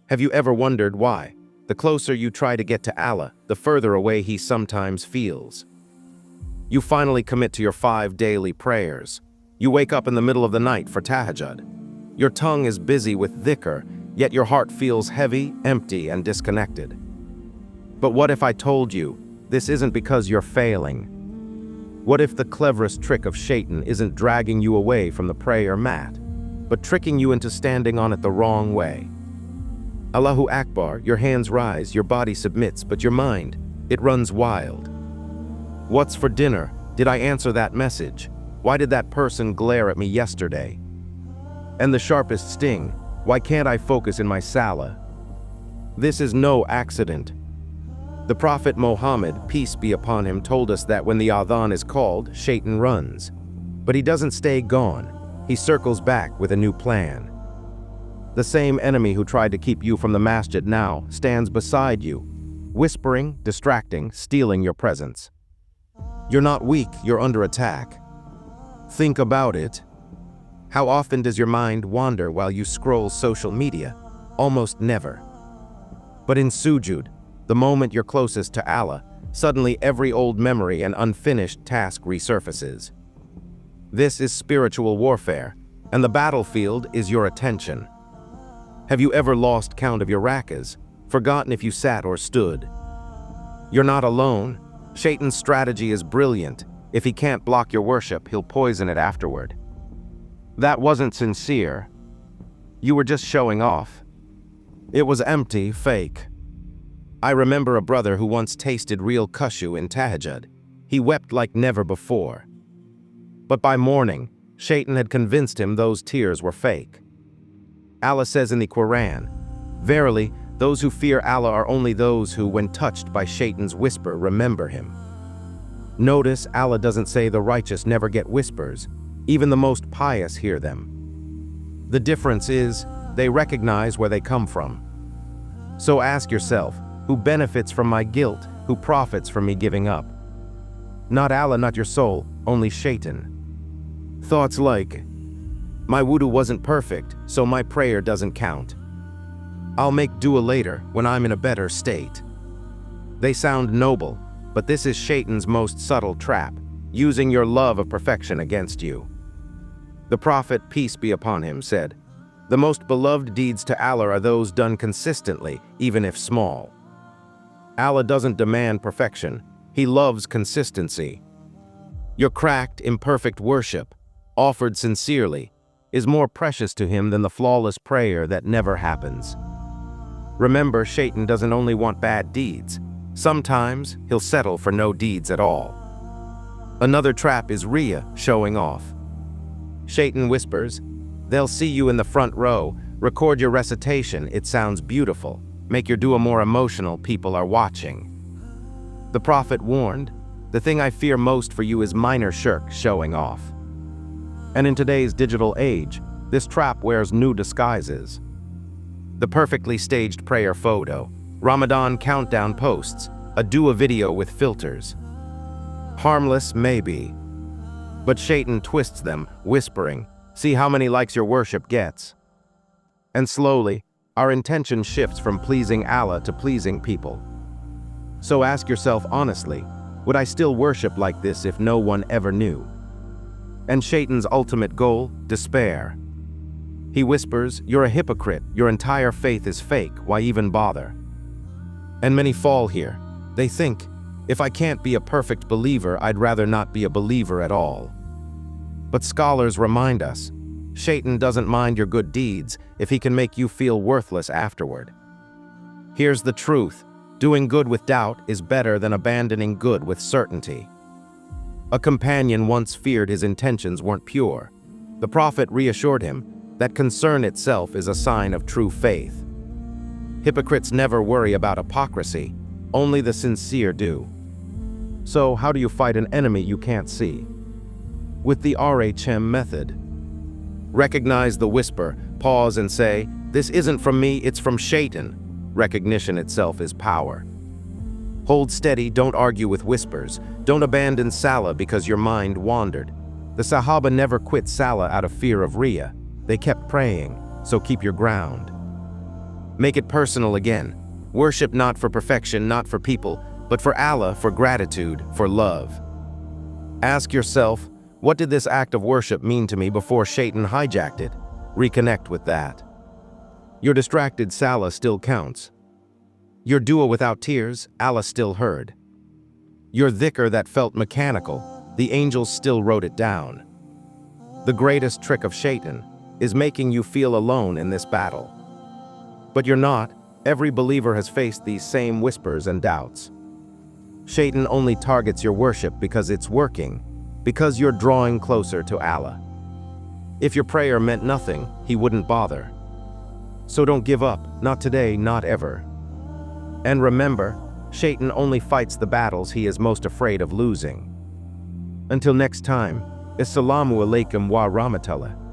Have you ever wondered why? The closer you try to get to Allah, the further away He sometimes feels. You finally commit to your 5 daily prayers. You wake up in the middle of the night for tahajjud. Your tongue is busy with dhikr, yet your heart feels heavy, empty, and disconnected. But what if I told you this isn't because you're failing? What if the cleverest trick of Shaytan isn't dragging you away from the prayer mat, but tricking you into standing on it the wrong way? Allahu Akbar, your hands rise, your body submits, but your mind, it runs wild. What's for dinner? Did I answer that message? Why did that person glare at me yesterday? And the sharpest sting, why can't I focus in my salah? This is no accident. The Prophet Muhammad, peace be upon him, told us that when the adhan is called, Shaytan runs. But he doesn't stay gone. He circles back with a new plan. The same enemy who tried to keep you from the masjid now stands beside you, whispering, distracting, stealing your presence. You're not weak, you're under attack. Think about it. How often does your mind wander while you scroll social media? Almost never. But in sujud, the moment you're closest to Allah, suddenly every old memory and unfinished task resurfaces. This is spiritual warfare, and the battlefield is your attention. Have you ever lost count of your rakas, forgotten if you sat or stood? You're not alone. Shaytan's strategy is brilliant. If he can't block your worship, he'll poison it afterward. That wasn't sincere. You were just showing off. It was empty, fake. I remember a brother who once tasted real kashu in tahajjud. He wept like never before. But by morning, Shaytan had convinced him those tears were fake. Allah says in the Quran, "Verily, those who fear Allah are only those who, when touched by Shaytan's whisper, remember him." Notice Allah doesn't say the righteous never get whispers. Even the most pious hear them. The difference is, they recognize where they come from. So ask yourself, who benefits from my guilt, who profits from me giving up? Not Allah, not your soul, only Shaytan. Thoughts like, my wudu wasn't perfect, so my prayer doesn't count. I'll make dua later, when I'm in a better state. They sound noble, but this is Shaytan's most subtle trap, using your love of perfection against you. The Prophet, peace be upon him, said, "The most beloved deeds to Allah are those done consistently, even if small." Allah doesn't demand perfection, He loves consistency. Your cracked, imperfect worship, offered sincerely, is more precious to Him than the flawless prayer that never happens. Remember, Shaytan doesn't only want bad deeds. Sometimes he'll settle for no deeds at all. Another trap is Riya, showing off. Shaytan whispers, they'll see you in the front row, record your recitation, it sounds beautiful, make your dua more emotional, people are watching. The Prophet warned, the thing I fear most for you is minor shirk, showing off. And in today's digital age, this trap wears new disguises. The perfectly staged prayer photo, Ramadan countdown posts, a dua video with filters. Harmless, maybe. But Shaytan twists them, whispering, see how many likes your worship gets. And slowly, our intention shifts from pleasing Allah to pleasing people. So ask yourself honestly, would I still worship like this if no one ever knew? And Shaytan's ultimate goal, despair. He whispers, you're a hypocrite, your entire faith is fake, why even bother? And many fall here. They think, if I can't be a perfect believer, I'd rather not be a believer at all. But scholars remind us, Shaytan doesn't mind your good deeds if he can make you feel worthless afterward. Here's the truth, doing good with doubt is better than abandoning good with certainty. A companion once feared his intentions weren't pure. The Prophet reassured him that concern itself is a sign of true faith. Hypocrites never worry about hypocrisy, only the sincere do. So how do you fight an enemy you can't see? With the RHM method. Recognize the whisper, pause and say, this isn't from me, it's from Shaytan. Recognition itself is power. Hold steady, don't argue with whispers. Don't abandon salah because your mind wandered. The Sahaba never quit salah out of fear of Riya. They kept praying, so keep your ground. Make it personal again. Worship not for perfection, not for people, but for Allah, for gratitude, for love. Ask yourself, what did this act of worship mean to me before Shaytan hijacked it? Reconnect with that. Your distracted salah still counts. Your dua without tears, Allah still heard. Your dhikr that felt mechanical, the angels still wrote it down. The greatest trick of Shaytan is making you feel alone in this battle. But you're not. Every believer has faced these same whispers and doubts. Shaytan only targets your worship because it's working, because you're drawing closer to Allah. If your prayer meant nothing, he wouldn't bother. So don't give up, not today, not ever. And remember, Shaytan only fights the battles he is most afraid of losing. Until next time, Assalamu alaikum wa rahmatullah.